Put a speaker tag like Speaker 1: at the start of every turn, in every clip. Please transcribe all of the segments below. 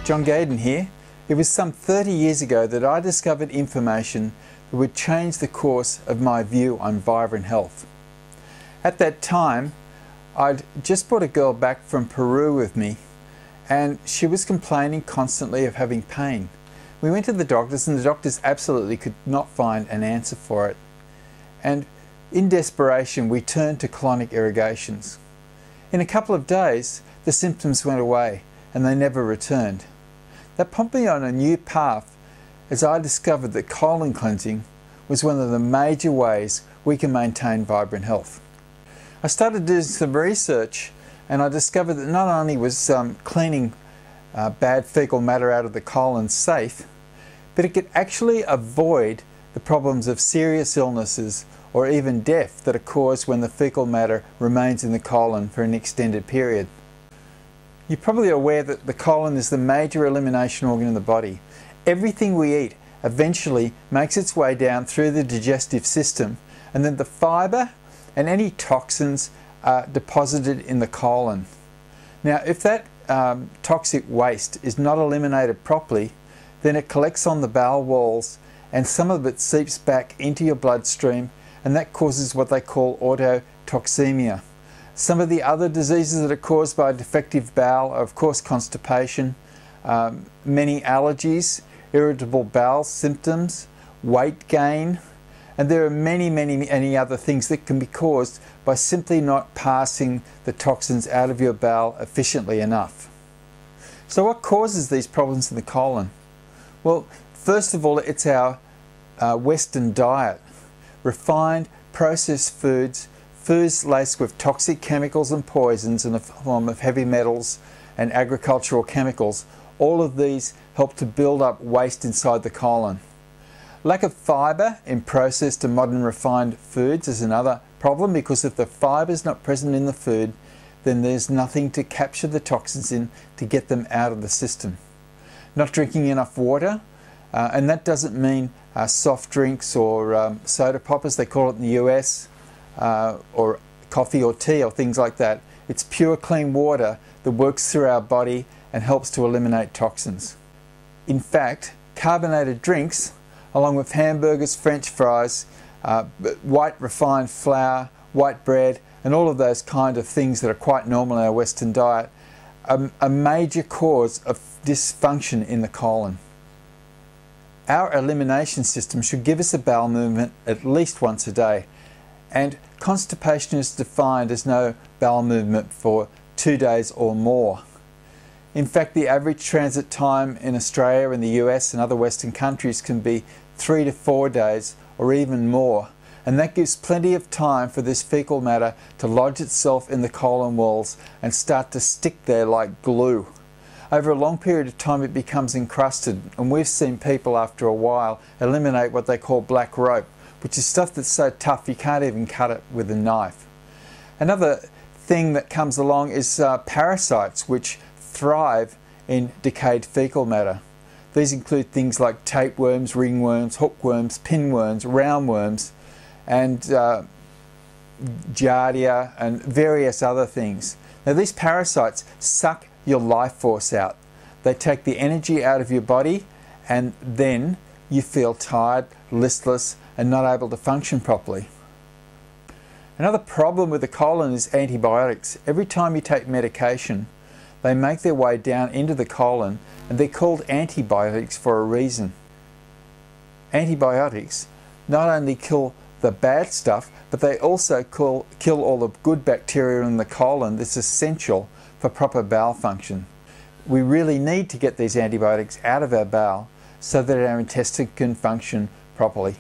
Speaker 1: John Gaydon here. It was some 30 years ago that I discovered information that would change the course of my view on vibrant health. At that time, I'd just brought a girl back from Peru with me, and she was complaining constantly of having pain. We went to the doctors, and the doctors absolutely could not find an answer for it. And in desperation, we turned to colonic irrigations. In a couple of days, the symptoms went away, and they never returned. That put me on a new path as I discovered that colon cleansing was one of the major ways we can maintain vibrant health. I started doing some research, and I discovered that not only was cleaning bad fecal matter out of the colon safe, but it could actually avoid the problems of serious illnesses or even death that are caused when the fecal matter remains in the colon for an extended period. You're probably aware that the colon is the major elimination organ in the body. Everything we eat eventually makes its way down through the digestive system, and then the fibre and any toxins are deposited in the colon. Now, if that toxic waste is not eliminated properly, then it collects on the bowel walls, and some of it seeps back into your bloodstream, and that causes what they call autotoxemia. Some of the other diseases that are caused by a defective bowel are, of course, constipation, many allergies, irritable bowel symptoms, weight gain, and there are many other things that can be caused by simply not passing the toxins out of your bowel efficiently enough. So what causes these problems in the colon? Well, first of all, it's our Western diet. Refined, processed foods, foods laced with toxic chemicals and poisons in the form of heavy metals and agricultural chemicals. All of these help to build up waste inside the colon. Lack of fibre in processed and modern refined foods is another problem, because if the fibre is not present in the food, then there's nothing to capture the toxins in to get them out of the system. Not drinking enough water, and that doesn't mean soft drinks or soda pop, as they call it in the US, or coffee or tea or things like that. It's pure clean water that works through our body and helps to eliminate toxins. In fact, carbonated drinks, along with hamburgers, French fries, white refined flour, white bread, and all of those kind of things that are quite normal in our Western diet, are a major cause of dysfunction in the colon. Our elimination system should give us a bowel movement at least once a day, and constipation is defined as no bowel movement for 2 days or more. In fact, the average transit time in Australia and the US and other Western countries can be 3 to 4 days or even more, and that gives plenty of time for this fecal matter to lodge itself in the colon walls and start to stick there like glue. Over a long period of time it becomes encrusted, and we've seen people after a while eliminate what they call black rope, which is stuff that's so tough you can't even cut it with a knife. Another thing that comes along is parasites, which thrive in decayed fecal matter. These include things like tapeworms, ringworms, hookworms, pinworms, roundworms, and giardia, and various other things. Now, these parasites suck your life force out. They take the energy out of your body, and then you feel tired, listless, and not able to function properly. Another problem with the colon is antibiotics. Every time you take medication, they make their way down into the colon, and they're called antibiotics for a reason. Antibiotics not only kill the bad stuff, but they also kill all the good bacteria in the colon that's essential for proper bowel function. We really need to get these antibiotics out of our bowel so that our intestine can function properly.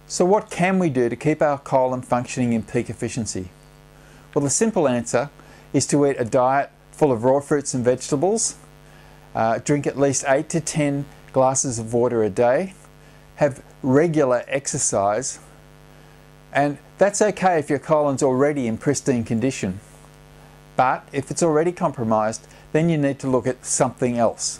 Speaker 1: So what can we do to keep our colon functioning in peak efficiency? Well, the simple answer is to eat a diet full of raw fruits and vegetables, drink at least 8 to 10 glasses of water a day, have regular exercise, and that's okay if your colon's already in pristine condition. But if it's already compromised, then you need to look at something else.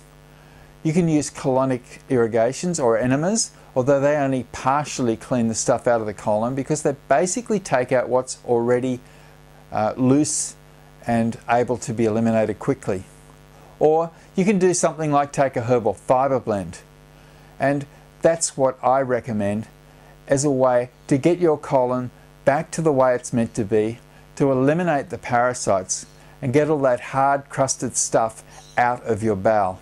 Speaker 1: You can use colonic irrigations or enemas, although they only partially clean the stuff out of the colon because they basically take out what's already loose and able to be eliminated quickly. Or you can do something like take a Herbal Fiberblend, and that's what I recommend as a way to get your colon back to the way it's meant to be, to eliminate the parasites and get all that hard crusted stuff out of your bowel.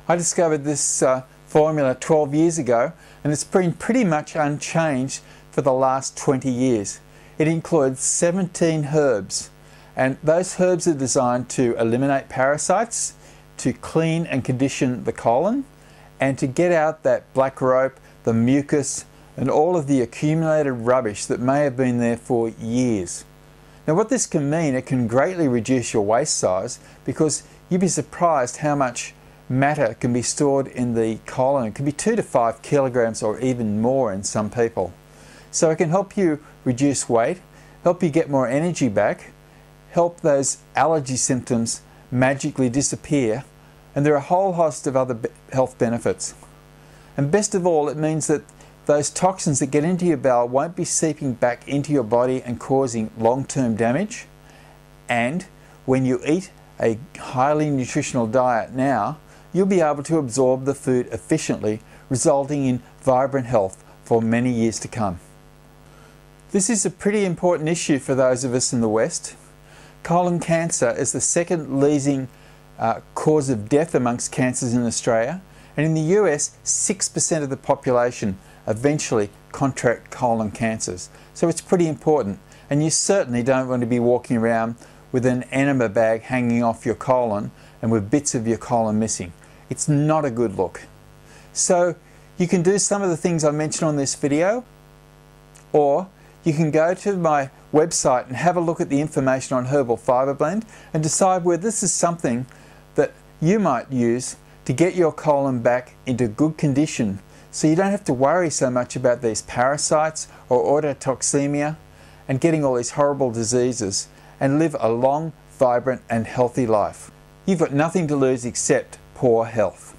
Speaker 1: I discovered this formula 12 years ago, and it's been pretty much unchanged for the last 20 years. It includes 17 herbs, and those herbs are designed to eliminate parasites, to clean and condition the colon, and to get out that black rope, the mucus, and all of the accumulated rubbish that may have been there for years. Now what this can mean, it can greatly reduce your waist size, because you'd be surprised how much matter can be stored in the colon. It can be 2 to 5 kilograms or even more in some people. So it can help you reduce weight, help you get more energy back, help those allergy symptoms magically disappear, and there are a whole host of other health benefits. And best of all, it means that those toxins that get into your bowel won't be seeping back into your body and causing long-term damage. And when you eat a highly nutritional diet now, you'll be able to absorb the food efficiently, resulting in vibrant health for many years to come. This is a pretty important issue for those of us in the West. Colon cancer is the second leading cause of death amongst cancers in Australia, and in the US 6% of the population eventually contract colon cancers. So it's pretty important, and you certainly don't want to be walking around with an enema bag hanging off your colon and with bits of your colon missing. It's not a good look. So you can do some of the things I mentioned on this video, or you can go to my website and have a look at the information on Herbal Fiberblend and decide whether this is something that you might use to get your colon back into good condition, so you don't have to worry so much about these parasites or autotoxemia and getting all these horrible diseases, and live a long, vibrant and healthy life. You've got nothing to lose except poor health.